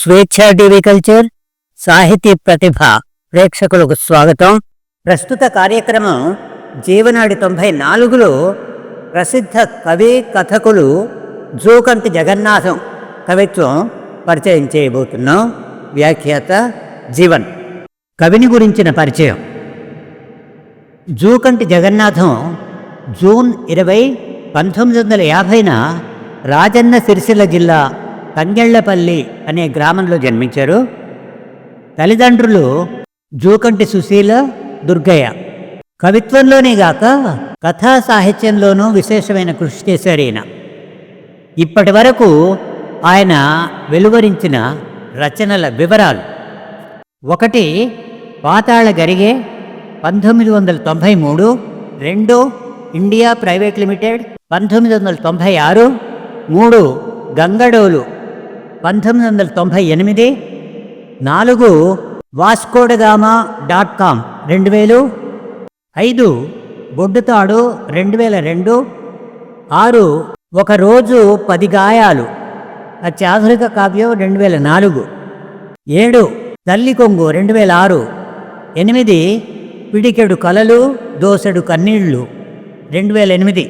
స్వేచ్ఛ TV culture సాహితీ ప్రతిభ ప్రేక్షకులకు స్వాగతం. ప్రస్తుత కార్యక్రమం జీవనాడి 94లో ప్రసిద్ధ కవి కథకులు జూకంటి జగన్నాథం కవిత్వం పరిచయం చేయబోతున్నాం. వ్యాఖ్యాత జీవన్. కవిని గురించిన పరిచయం. జూకంటి జగన్నాథం జూన్ 20, 1950న రాజన్న సిరిసిల్ల జిల్లా తంగెళ్లపల్లి అనే గ్రామంలో జన్మించారు. తల్లిదండ్రులు జూకంటి సుశీల, దుర్గయ్య. కవిత్వంలోనే గాక కథా సాహిత్యంలోనూ విశేషమైన కృషి చేశారు ఈయన. ఇప్పటి వరకు ఆయన వెలువరించిన రచనల వివరాలు: 1 పాతాళ Garige 1993, 2 India private limited 1996, 3 గంగడోలు 1998, 4 vascodagama.com 2000, 5 బొడ్డుతాడు 2002, 6 ఒక రోజు 10 గాయాలు అత్యాధునిక కావ్యం 2004, 7 తల్లి కొంగు 2006, 8 పిడికెడు కలలు దోసెడు కన్నీళ్లు 2008,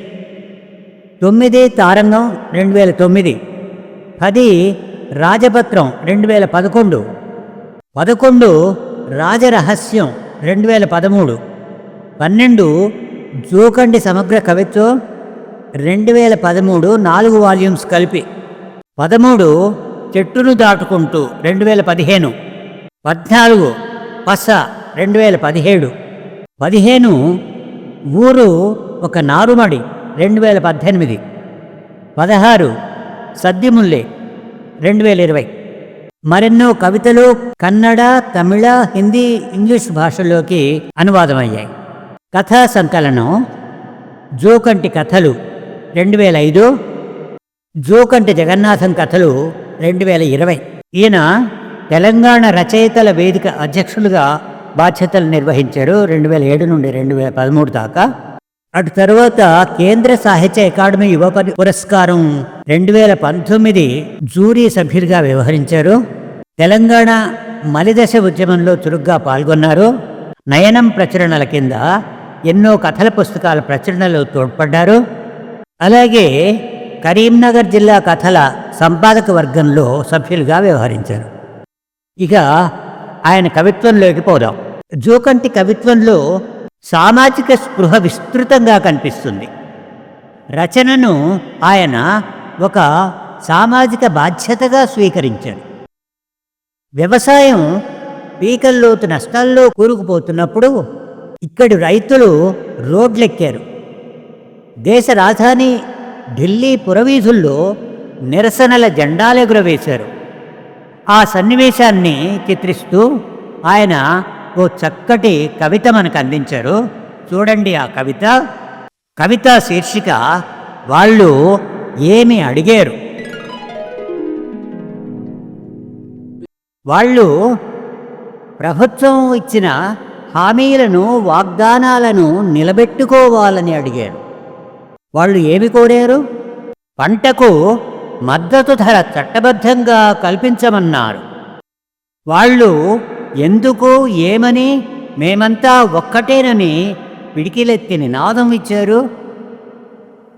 9 తారంగం 2009, 10 రాజపత్రం 2011, 11 రాజరహస్యం 2013, 12 జూకంటి సమగ్ర కవిత్వం 2013 4 వాల్యూమ్స్ కలిపి, 13 చెట్టును దాటుకుంటూ 2015, 14 పస 2017, 15 ఊరు ఒక నారుమడి 2018, 16 సద్దిముల్లే 2020. మరెన్నో కవితలు కన్నడ, తమిళ, హిందీ, ఇంగ్లీష్ భాషల్లోకి అనువాదమయ్యాయి. కథా సంకలనం జూకంటి కథలు 2005, జూకంటి జగన్నాథం కథలు 2020. ఈయన తెలంగాణ రచయితల వేదిక అధ్యక్షులుగా బాధ్యతలు నిర్వహించారు 2007 నుండి 2013 దాకా. అటు తరువాత కేంద్ర సాహిత్య అకాడమీ యువ పురస్కారం 2019 జూరీ సభ్యులుగా వ్యవహరించారు. తెలంగాణ మలిదశ ఉద్యమంలో చురుగ్గా పాల్గొన్నారు. నయనం ప్రచురణల కింద ఎన్నో కథల పుస్తకాల ప్రచురణలో తోడ్పడ్డారు. అలాగే కరీంనగర్ జిల్లా కథల సంపాదక వర్గంలో సభ్యులుగా వ్యవహరించారు. ఇక ఆయన కవిత్వంలోకి పోదాం. జూకంటి కవిత్వంలో సామాజిక స్పృహ విస్తృతంగా కనిపిస్తుంది. రచనను ఆయన ఒక సామాజిక బాధ్యతగా స్వీకరించారు. వ్యవసాయం పీకల్లోతు నష్టాల్లో కూరుకుపోతున్నప్పుడు ఇక్కడి రైతులు రోడ్లెక్కారు. దేశ రాజధాని ఢిల్లీ పురవీధుల్లో నిరసనల జెండాలెగురవేశారు. ఆ సన్నివేశాన్ని చిత్రిస్తూ ఆయన ఓ చక్కటి కవిత మనకు అందించారు. చూడండి ఆ కవిత. కవిత శీర్షిక వాళ్ళు ఏమి అడిగారు. వాళ్ళు ప్రభుత్వం ఇచ్చిన హామీలను, వాగ్దానాలను నిలబెట్టుకోవాలని అడిగారు. వాళ్ళు ఏమి కోరారు? పంటకు మద్దతు ధర చట్టబద్ధంగా కల్పించమన్నారు. వాళ్ళు ఎందుకు, ఏమని, మేమంతా ఒక్కటేనని పిడికిలెత్తి నినాదం ఇచ్చారు.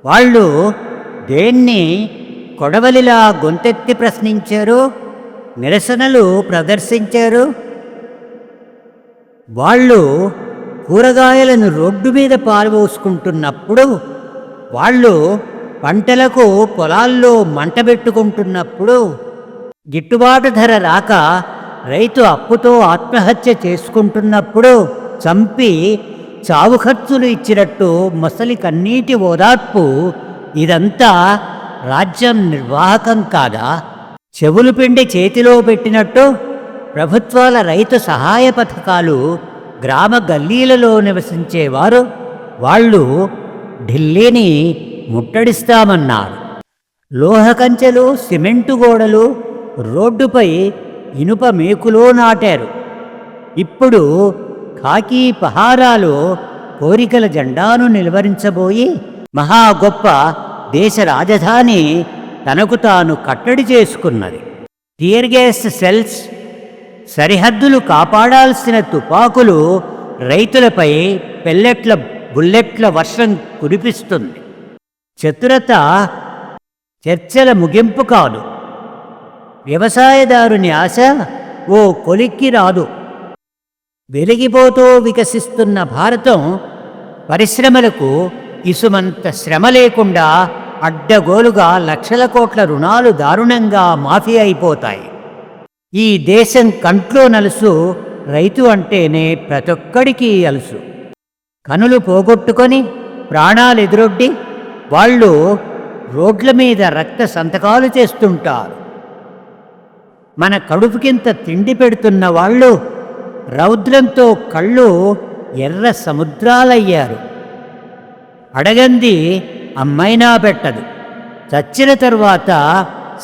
వాళ్ళు దేన్ని కొడవలిలా గొంతెత్తి ప్రశ్నించారు, నిరసనలు ప్రదర్శించారు. వాళ్ళు కూరగాయలను రోడ్డు మీద పారబోసుకుంటున్నప్పుడు, వాళ్ళు పంటలకు పొలాల్లో మంట పెట్టుకుంటున్నప్పుడు, గిట్టుబాటు ధర రాక రైతు అప్పుతో ఆత్మహత్య చేసుకుంటున్నప్పుడు, చంపి చావు ఖర్చులు ఇచ్చినట్టు మొసలి కన్నీటి ఓదార్పు, ఇదంతా రాజ్యం నిర్వాహకం కాదా? చెవులు పిండి చేతిలో పెట్టినట్టు ప్రభుత్వాల రైతు సహాయ పథకాలు గ్రామ గల్లీలలో నివసించేవారు వాళ్ళు ఢిల్లీని ముట్టడిస్తామన్నారు. లోహ కంచెలు, సిమెంటు గోడలు, రోడ్డుపై ఇనుప మేకులో నాటారు. ఇప్పుడు ఖాకీ పహారాలు కోరికల జెండాను నిలువరించబోయి మహా గొప్ప దేశ రాజధాని తనకు తాను కట్టడి చేసుకున్నది. టియర్ గ్యాస్ సెల్స్, సరిహద్దులు కాపాడాల్సిన తుపాకులు రైతులపై బుల్లెట్ల వర్షం కురిపిస్తుంది. చతురత చర్చల ముగింపు కాదు. వ్యవసాయదారుని ఆశ ఓ కొలిక్కి రాదు. వెలిగిపోతూ వికసిస్తున్న భారతం పరిశ్రమలకు ఇసుమంత శ్రమ లేకుండా అడ్డగోలుగా లక్షల కోట్ల రుణాలు దారుణంగా మాఫీ అయిపోతాయి. ఈ దేశం కంట్లో నలుసు రైతు అంటేనే ప్రతొక్కడికి అలుసు. కనులు పోగొట్టుకొని ప్రాణాలు ఎదురొడ్డి వాళ్ళు రోడ్ల మీద రక్త సంతకాలు చేస్తుంటారు. మన కడుపుకింత తిండి పెడుతున్న వాళ్ళు రౌద్రంతో కళ్ళు ఎర్ర సముద్రాలయ్యారు. అడగంది అమ్మైనా పెట్టదు. చచ్చిన తరువాత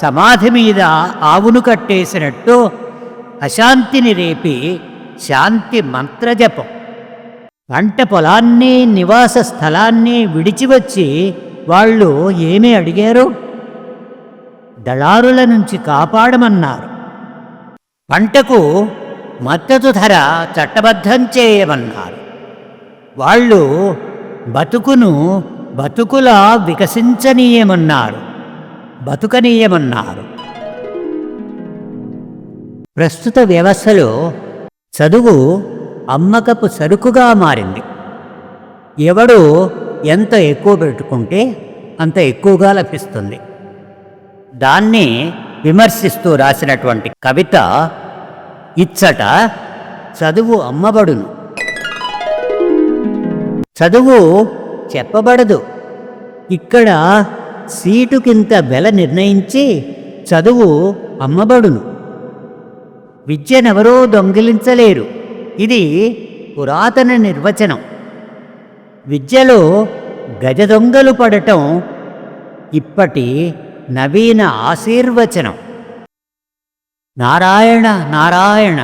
సమాధి మీద ఆవును కట్టేసినట్టు అశాంతిని రేపి శాంతి మంత్రజపం. పంట పొలాన్ని, నివాస స్థలాన్ని విడిచివచ్చి వాళ్ళు ఏమీ అడిగారు? దళారుల నుంచి కాపాడమన్నారు. పంటకు మద్దతు ధర చట్టబద్ధం చేయమన్నారు. వాళ్ళు బతుకులా బతుకనీయమన్నారు. ప్రస్తుత వ్యవస్థలో చదువు అమ్మకపు సరుకుగా మారింది. ఎవడు ఎంత ఎక్కువ పెట్టుకుంటే అంత ఎక్కువగా లభిస్తుంది. దాన్ని విమర్శిస్తూ రాసినటువంటి కవిత ఇచ్చట చదువు అమ్మబడును. చదువు చెప్పబడదు. ఇక్కడ సీటుకింత వెల నిర్ణయించి చదువు అమ్మబడును. విద్యనెవరో దొంగిలించలేరు. ఇది పురాతన నిర్వచనం. విద్యలో గజ దొంగలు పడటం ఇప్పటి నవీన ఆశీర్వచనం. నారాయణ నారాయణ,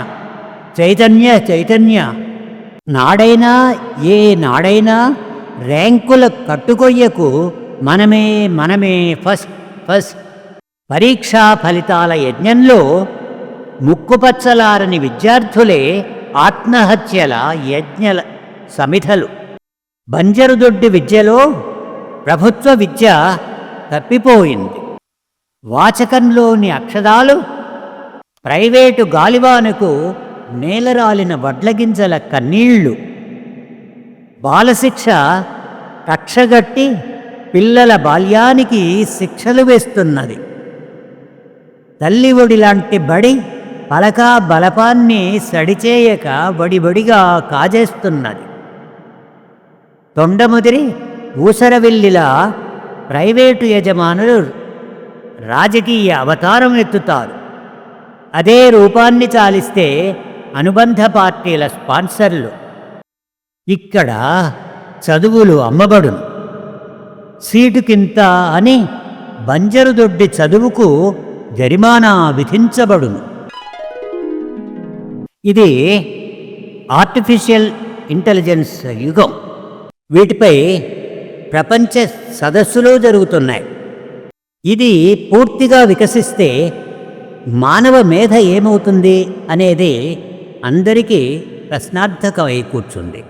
చైతన్య చైతన్య, నాడైనా ఏ నాడైనా ర్యాంకుల కట్టుకొయ్యకు మనమే ఫస్ట్. పరీక్షా ఫలితాల యజ్ఞంలో ముక్కుపచ్చలారని విద్యార్థులే ఆత్మహత్యల యజ్ఞల సమిధలు. బంజరుదొడ్డి విద్యలో ప్రభుత్వ విద్య తప్పిపోయింది. వాచకంలోని అక్షరాలు ప్రైవేటు గాలివానకు నేలరాలిన వడ్లగింజల కన్నీళ్లు. బాలశిక్ష కక్షగట్టి పిల్లల బాల్యానికి శిక్షలు వేస్తున్నది. తల్లి ఒడిలాంటి బడి పలకా బలపాన్ని సడిచేయక బడిబడిగా కాజేస్తున్నది. తొండముదిరి ఊసరవిల్లిలా ప్రైవేటు యజమానులు రాజకీయ అవతారం ఎత్తుతారు. అదే రూపాన్ని చాలిస్తే అనుబంధ పార్టీల స్పాన్సర్లు. ఇక్కడ చదువులు అమ్మబడును. సీటుకింత అని బంజరుదొడ్డి చదువుకు జరిమానా విధించబడును. ఇది ఆర్టిఫిషియల్ ఇంటెలిజెన్స్ యుగం. వీటిపై ప్రపంచ సదస్సులు జరుగుతున్నాయి. ఇది పూర్తిగా వికసిస్తే మానవ మేధ ఏమవుతుంది అనేది అందరికీ ప్రశ్నార్థకమై కూర్చుంది.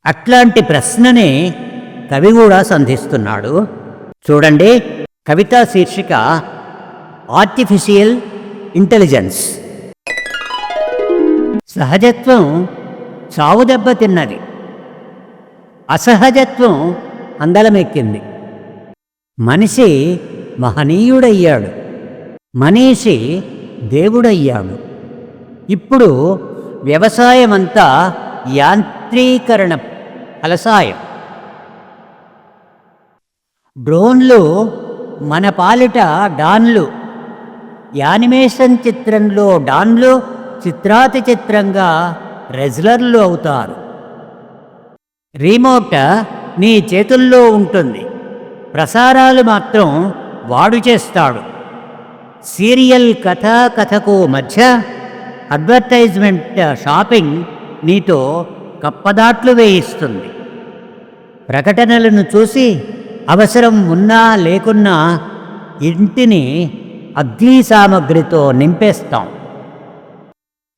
అట్లాంటి ప్రశ్ననే కవి కూడా సంధిస్తున్నాడు. చూడండి, కవితా శీర్షిక ఆర్టిఫిషియల్ ఇంటెలిజెన్స్. సహజత్వం చావు దెబ్బతిన్నది. అసహజత్వం అందలమెక్కింది. మనిషి మహనీయుడయ్యాడు. మనీషి దేవుడయ్యాడు. ఇప్పుడు వ్యవసాయమంతా యాంత్రీకరణ ఫలసాయం. డ్రోన్లు మన పాలిట డాన్లు. యానిమేషన్ చిత్రంలో డాన్లు చిత్రాతి చిత్రంగా రెజ్లర్లు అవుతారు. రిమోట్ నీ చేతుల్లో ఉంటుంది. ప్రసారాలు మాత్రం వాడు చేస్తాడు. సీరియల్ కథకు మధ్య అడ్వర్టైజ్మెంట్ షాపింగ్ నీతో కప్పదాట్లు వేయిస్తుంది. ప్రకటనలను చూసి అవసరం ఉన్నా లేకున్నా ఇంటిని అగ్ని సామగ్రితో నింపేస్తాం.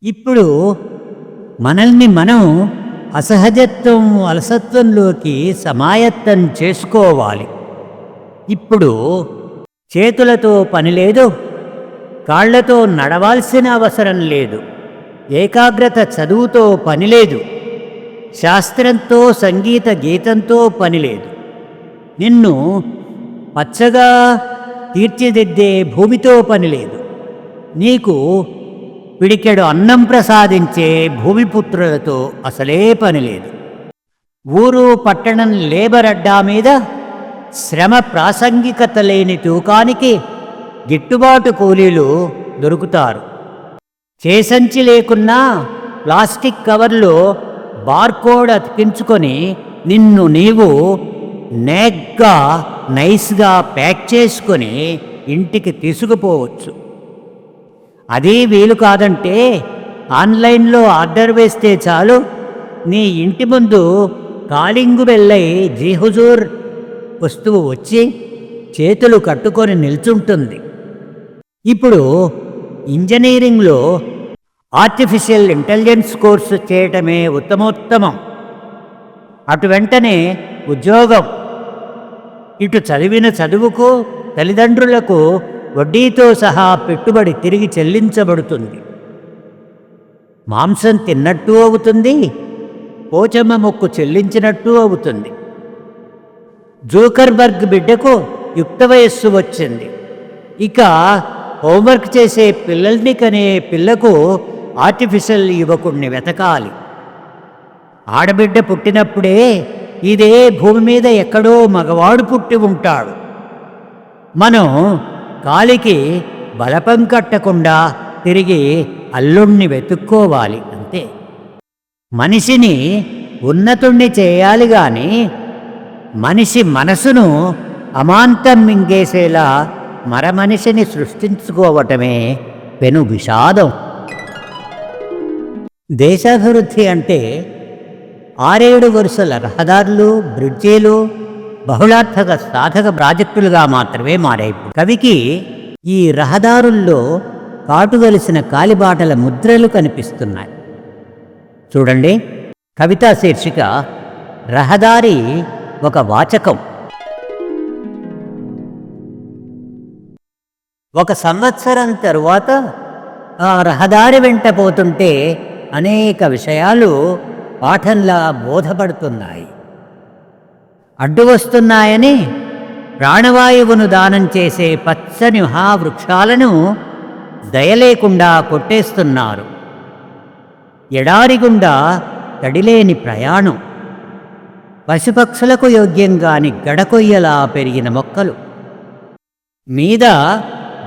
ఇప్పుడు మనల్ని మనం అసహజత్వం, అలసత్వంలోకి సమాయత్తం చేసుకోవాలి. ఇప్పుడు చేతులతో పని లేదు, కాళ్లతో నడవాల్సిన అవసరం లేదు, ఏకాగ్రత చదువుతో పని లేదు, శాస్త్రంతో సంగీత గీతంతో పని లేదు, నిన్ను పచ్చగా తీర్చిదిద్దే భూమితో పని లేదు, నీకు పిడికెడు అన్నం ప్రసాదించే భూమిపుత్రులతో అసలే పని లేదు. ఊరు పట్టణం లేబర్ అడ్డా మీద శ్రమ ప్రాసంగికత లేని తూకానికి గిట్టుబాటు కూలీలు దొరుకుతారు. చేసంచి లేకున్నా ప్లాస్టిక్ కవర్లో బార్కోడ్ అతికించుకొని నిన్ను నీవు నేగ్గా నైస్గా ప్యాక్ చేసుకొని ఇంటికి తీసుకుపోవచ్చు. అదీ వీలు కాదంటే ఆన్లైన్లో ఆర్డర్ వేస్తే చాలు, నీ ఇంటి ముందు కాలింగు బెల్లై జీహుజూర్ వస్తువు వచ్చి చేతులు కట్టుకొని నిల్చుంటుంది. ఇప్పుడు ఇంజనీరింగ్లో ఆర్టిఫిషియల్ ఇంటెలిజెన్స్ కోర్సు చేయటమే ఉత్తమోత్తమం. అటు వెంటనే ఉద్యోగం. ఇటు చదివిన చదువుకు తల్లిదండ్రులకు వడ్డీతో సహా పెట్టుబడి తిరిగి చెల్లించబడుతుంది. మాంసం తిన్నట్టు అవుతుంది, పోచమ్మ మొక్కు చెల్లించినట్టు అవుతుంది. జూకర్బర్గ్ బిడ్డకు యుక్త వయస్సు వచ్చింది. ఇక హోంవర్క్ చేసే పిల్లల్ని కనే పిల్లకు ఆర్టిఫిషియల్ యువకుణ్ణి వెతకాలి. ఆడబిడ్డ పుట్టినప్పుడే ఇదే భూమి మీద ఎక్కడో మగవాడు పుట్టి ఉంటాడు. మనం కాలికి బలపం కట్టకుండా తిరిగి అల్లుణ్ణి వెతుక్కోవాలి అంతే. మనిషిని ఉన్నతుణ్ణి చేయాలి గాని మనిషి మనసును అమాంతం మింగేసేలా మరమనిషిని సృష్టించుకోవటమే పెను విషాదం. దేశాభివృద్ధి అంటే 6-7 వరుసల రహదారులు, బ్రిడ్జీలు బహుళార్థక సాధక ప్రాజెక్టులుగా మాత్రమే మారాయి. కవికి ఈ రహదారుల్లో కాటుగలిసిన కాలిబాటల ముద్రలు కనిపిస్తున్నాయి. చూడండి, కవితా శీర్షిక రహదారి ఒక వాచకం. ఒక సంవత్సరం తరువాత ఆ రహదారి వెంట పోతుంటే అనేక విషయాలు పాఠంలా బోధపడుతున్నాయి. అడ్డు వస్తున్నాయని ప్రాణవాయువును దానం చేసే పచ్చని మహావృక్షాలను దయలేకుండా కొట్టేస్తున్నారు. ఎడారి గుండా తడిలేని ప్రయాణం, పశుపక్షులకు యోగ్యంగాని గడకొయ్యలా పెరిగిన మొక్కలు, మీద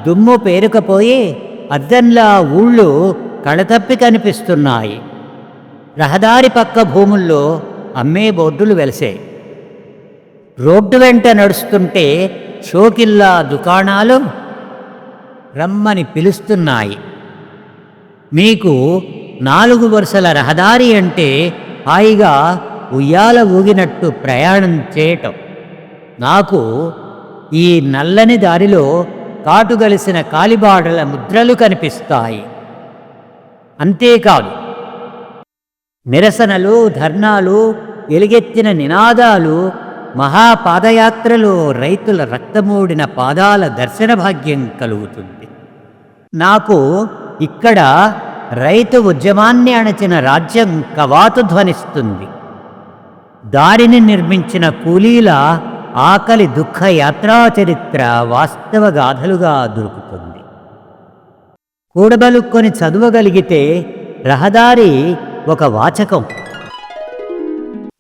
దుమ్ము పేరుకపోయి అద్దంలా ఊళ్ళు కళతప్పి కనిపిస్తున్నాయి. రహదారి పక్క భూముల్లో అమ్మే బోర్డులు వెలిసాయి. రోడ్డు వెంట నడుస్తుంటే షోకిల్లా దుకాణాలు రమ్మని పిలుస్తున్నాయి. మీకు 4 వరుసల రహదారి అంటే హాయిగా ఉయ్యాల ఊగినట్టు ప్రయాణం చేయటం. నాకు ఈ నల్లని దారిలో కాటుగలిసిన కాలిబాటల ముద్రలు కనిపిస్తాయి. అంతేకాదు, నిరసనలు, ధర్నాలు, ఎలుగెత్తిన నినాదాలు, మహాపాదయాత్రలో రైతుల రక్తమూడిన పాదాల దర్శన భాగ్యం కలుగుతుంది. నాకు ఇక్కడ రైతు ఉద్యమాన్ని అణచిన రాజ్యం కవాతు ధ్వనిస్తుంది. దారిని నిర్మించిన కూలీల ఆకలి దుఃఖ యాత్రా చరిత్ర వాస్తవ గాథలుగా దొరుకుతుంది. కూడబలుక్కొని చదవగలిగితే రహదారి ఒక వాచకం.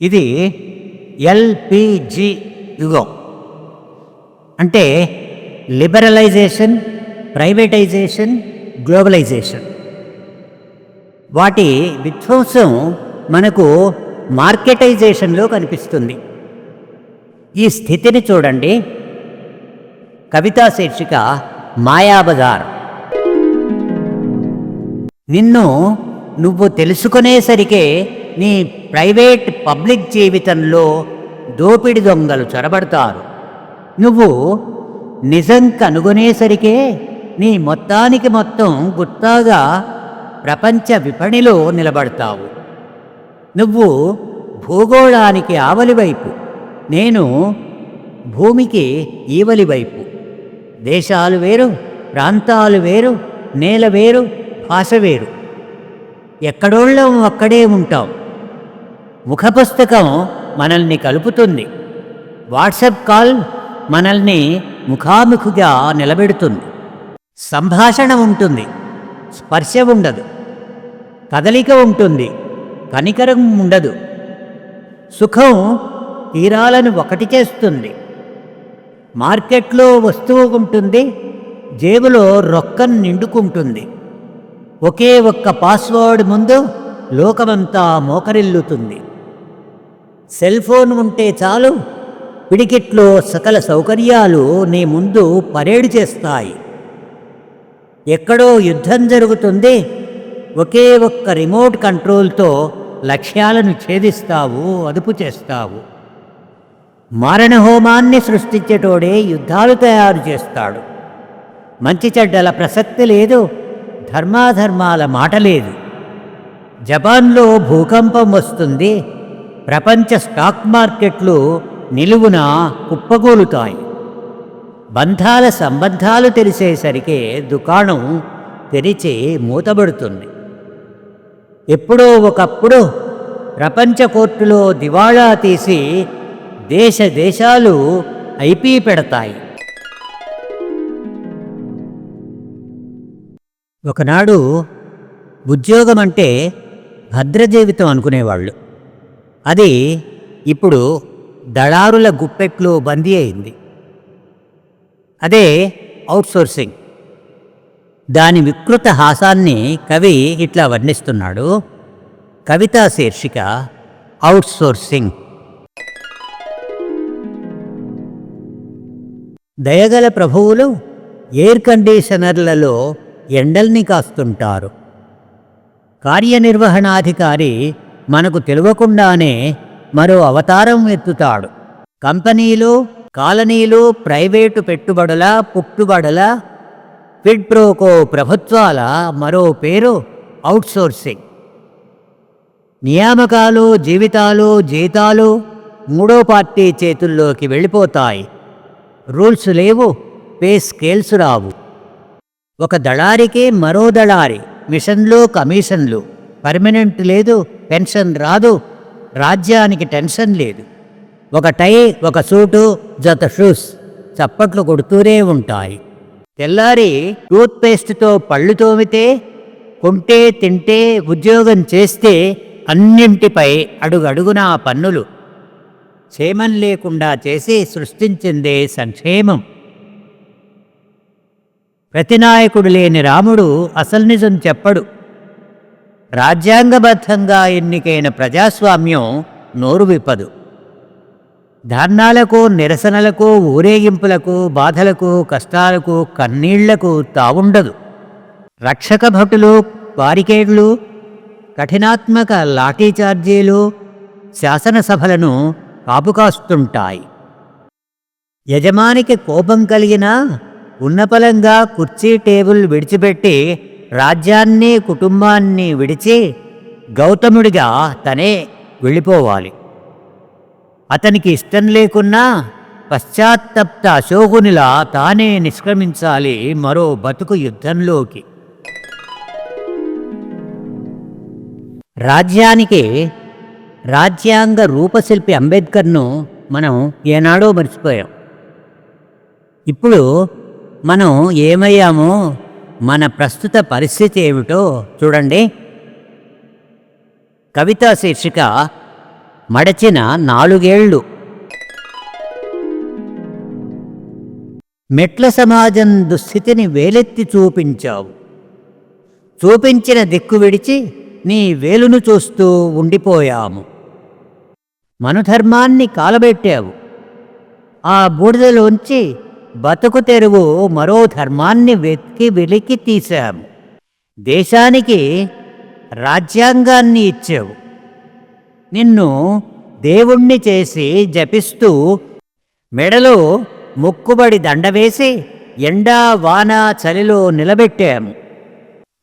ఇది ఎల్పిజి యుగం. అంటే లిబరలైజేషన్, ప్రైవేటైజేషన్, గ్లోబలైజేషన్. వాటి విధ్వంసం మనకు మార్కెటైజేషన్లో కనిపిస్తుంది. ఈ స్థితిని చూడండి. కవితా శీర్షిక మాయాబజార్. నిన్ను నువ్వు తెలుసుకునేసరికే నీ ప్రైవేట్ పబ్లిక్ జీవితంలో దోపిడి దొంగలు చొరబడతారు. నువ్వు నిజం కనుగొనేసరికే నీ మొత్తానికి మొత్తం గుత్తాగా ప్రపంచ విపణిలో నిలబడతావు. నువ్వు భూగోళానికి ఆవలివైపు, నేను భూమికి ఈవలివైపు. దేశాలు వేరు, ప్రాంతాలు వేరు, నేల వేరు, భాష వేరు. ఎక్కడోళ్ళం అక్కడే ఉంటాం. ముఖపుస్తకం మనల్ని కలుపుతుంది. వాట్సాప్ కాల్ మనల్ని ముఖాముఖిగా నిలబెడుతుంది. సంభాషణ ఉంటుంది, స్పర్శ ఉండదు. కదలిక ఉంటుంది, కనికరం ఉండదు. సుఖం తీరాలను ఒకటి చేస్తుంది. మార్కెట్లో వస్తువు ఉంటుంది, జేబులో రొక్కం నిండుకుంటుంది. ఒకే ఒక్క పాస్వర్డ్ ముందు లోకమంతా మోకరిల్లుతుంది. సెల్ ఫోన్ ఉంటే చాలు, పిడికిట్లో సకల సౌకర్యాలు నీ ముందు పరేడ్ చేస్తాయి. ఎక్కడో యుద్ధం జరుగుతుంది, ఒకే ఒక్క రిమోట్ కంట్రోల్తో లక్ష్యాలను ఛేదిస్తావు, అదుపు చేస్తావు. మారణహోమాన్ని సృష్టించేటోడే యుద్ధాలు తయారు చేస్తాడు. మంచి చెడ్డల ప్రసక్తి లేదు, ధర్మాధర్మాల మాట లేదు. జపాన్లో భూకంపం వస్తుంది, ప్రపంచ స్టాక్ మార్కెట్లు నిలువున కుప్పగోలుతాయి. బంధాల సంబంధాలు తెలిసేసరికి దుకాణం తెరిచి మూతబడుతుంది. ఎప్పుడో ఒకప్పుడు ప్రపంచ కోర్టులో దివాళా తీసి దేశాలు ఐపీ పెడతాయి. ఒకనాడు ఉద్యోగం అంటే భద్రజీవితం అనుకునేవాళ్ళు. అది ఇప్పుడు దళారుల గుప్పెట్లో బందీ అయింది. అదే అవుట్సోర్సింగ్. దాని వికృత హాసాన్ని కవి ఇట్లా వర్ణిస్తున్నాడు. కవితా శీర్షిక అవుట్సోర్సింగ్. దయగల ప్రభువులు ఎయిర్ కండిషనర్లలో ఎండల్ని కాస్తుంటారు. కార్యనిర్వహణాధికారి మనకు తెలియకుండానే మరో అవతారం ఎత్తుతాడు. కంపెనీలు, కాలనీలు, ప్రైవేటు పుట్టుబడుల క్విడ్ ప్రోకో ప్రభుత్వాల మరో పేరు అవుట్సోర్సింగ్. నియామకాలు, జీతాలు మూడో పార్టీ చేతుల్లోకి వెళ్ళిపోతాయి. రూల్స్ లేవు, పే స్కేల్స్ రావు. ఒక దళారికి మరో దళారి, మిషన్లు, కమిషన్లు. పర్మనెంట్ లేదు, పెన్షన్ రాదు. రాజ్యానికి టెన్షన్ లేదు. ఒక టై, ఒక సూటు, జత షూస్ చప్పట్లు కొడుతూనే ఉంటాయి. తెల్లారి టూత్పేస్ట్తో పళ్ళు తోమితే, కొంటే, తింటే, ఉద్యోగం చేస్తే అన్నింటిపై అడుగడుగునా పన్నులు. క్షేమం లేకుండా చేసి సృష్టించిందే సంక్షేమం. ప్రతినాయకుడు లేని రాముడు అసలు నిజం చెప్పడు. రాజ్యాంగబద్ధంగా ఎన్నికైన ప్రజాస్వామ్యం నోరు విప్పదు. ధర్నాలకు, నిరసనలకు, ఊరేగింపులకు, బాధలకు, కష్టాలకు, కన్నీళ్లకు తావుండదు. రక్షక భటులు, బారికేడ్లు, కఠినాత్మక లాఠీచార్జీలు శాసనసభలను కాపుకాస్తుంటాయి. యజమానికి కోపం కలిగినా ఉన్నపలంగా కుర్చీ, టేబుల్ విడిచిపెట్టి రాజ్యాన్ని, కుటుంబాన్ని విడిచి గౌతముడిగా తనే వెళ్ళిపోవాలి. అతనికి ఇష్టం లేకున్నా పశ్చాత్తప్త అశోకునిలా తానే నిష్క్రమించాలి మరో బతుకు యుద్ధంలోకి. రాజ్యానికి రాజ్యాంగ రూపశిల్పి అంబేద్కర్ను మనం ఏనాడో మర్చిపోయాం. ఇప్పుడు మనం ఏమయ్యామో, మన ప్రస్తుత పరిస్థితి ఏమిటో చూడండి. కవితా శీర్షిక మడచిన 4 ఏళ్ళు. మెట్ల సమాజం దుస్థితిని వేలెత్తి చూపించావు. చూపించిన దిక్కు విడిచి నీ వేలును చూస్తూ ఉండిపోయాము. మనుధర్మాన్ని కాలబెట్టావు. ఆ బూడిదలోంచి బతుకు తెరువు మరో ధర్మాన్ని వెలికి తీశాము. దేశానికి రాజ్యాంగాన్ని ఇచ్చావు. నిన్ను దేవుణ్ణి చేసి జపిస్తూ మెడలో మొక్కుబడి దండవేసి ఎండా వాన చలిలో నిలబెట్టాము.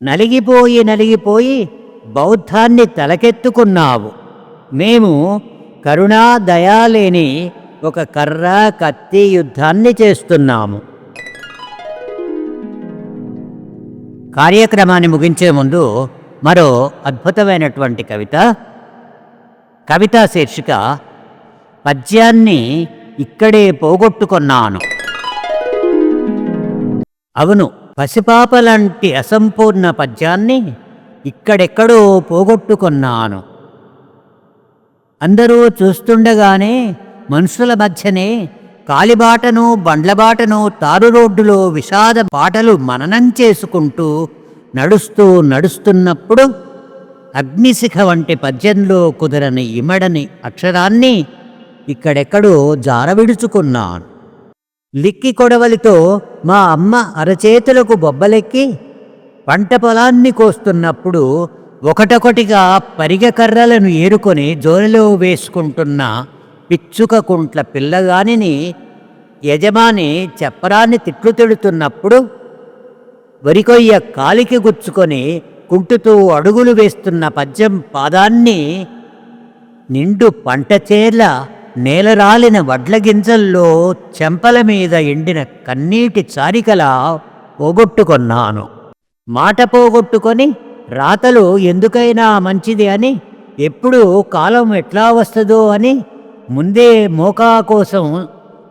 నలిగిపోయి బౌద్ధాన్ని తలకెత్తుకున్నావు. మేము కరుణా దయా లేని ఒక కర్ర కత్తి యుద్ధాన్ని చేస్తున్నాము. కార్యక్రమాన్ని ముగించే ముందు మరో అద్భుతమైనటువంటి కవితా శీర్షిక పద్యాన్ని ఇక్కడే పోగొట్టుకున్నాను. అవును, పసిపాపలాంటి అసంపూర్ణ పద్యాన్ని ఇక్కడెక్కడో పోగొట్టుకున్నాను. అందరూ చూస్తుండగానే మనుషుల మధ్యనే కాలిబాటను బండ్లబాటను తారు రోడ్డులో విషాద పాటలు మననం చేసుకుంటూ నడుస్తున్నప్పుడు అగ్నిశిఖ వంటి పద్యంలో కుదరని ఇమడని అక్షరాన్ని ఇక్కడెక్కడో జారవిడుచుకున్నాను. లిక్కి కొడవలితో మా అమ్మ అరచేతులకు బొబ్బలెక్కి పంట పొలాన్ని కోస్తున్నప్పుడు ఒకటొకటిగా పరిగె కర్రలను ఏరుకొని జోలిలో వేసుకుంటున్న పిచ్చుక కుంట్ల పిల్లగానిని యజమాని చెప్పరాన్ని తిట్లు తిడుతున్నప్పుడు వరికొయ్య కాలికి గుచ్చుకొని కుంటుతూ అడుగులు వేస్తున్న పద్యం పాదాన్ని నిండు పంటచేర్ల నేలరాలిన వడ్ల గింజల్లో చెంపల మీద ఎండిన కన్నీటి చారికలా పోగొట్టుకొన్నాను. మాట పోగొట్టుకొని రాతలు ఎందుకైనా మంచిది అని, ఎప్పుడు కాలం ఎట్లా వస్తుందో అని ముందే మోకా కోసం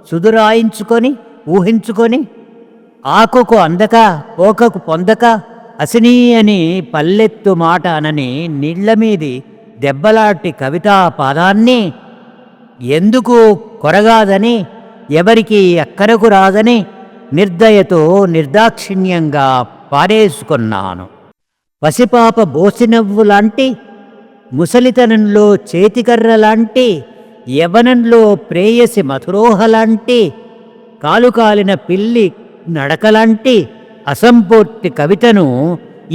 సుదురాయించుకొని ఊహించుకొని ఆకుకు అందక పోకకు పొందక అసినీ అని పల్లెత్తు మాట అనని నీళ్లమీది దెబ్బలాంటి కవితా పాదాన్ని ఎందుకు కొరగాదని, ఎవరికి అక్కరకు రాదని నిర్దయతో నిర్దాక్షిణ్యంగా పారేసుకున్నాను. పసిపాప బోసినవ్వులాంటి, ముసలితనంలో చేతికర్రలాంటి, యవనంలో ప్రేయసి మధురోహలాంటి, కాలుకాలిన పిల్లి నడకలాంటి అసంపూర్తి కవితను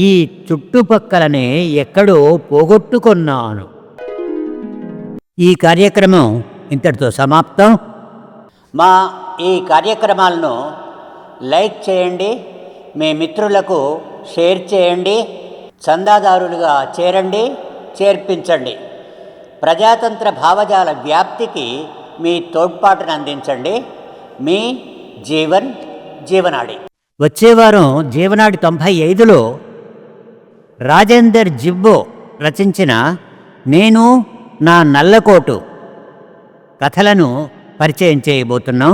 ఈ చుట్టుపక్కలనే ఎక్కడో పోగొట్టుకున్నాను. ఈ కార్యక్రమం ఇంతటితో సమాప్తం. మా ఈ కార్యక్రమాలను లైక్ చేయండి, మీ మిత్రులకు షేర్ చేయండి, చందాదారులుగా చేరండి, చేర్పించండి. ప్రజాతంత్ర భావజాల వ్యాప్తికి మీ తోడ్పాటును అందించండి. మీ జీవనాడి. వచ్చేవారం జీవనాడి 95లో రాజేందర్ జిబ్బో రచించిన నేను నా నల్లకోటు కథలను పరిచయం చేయబోతున్నాం.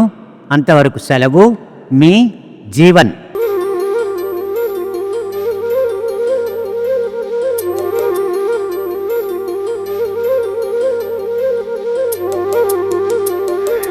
అంతవరకు సెలవు. మీ జీవన్.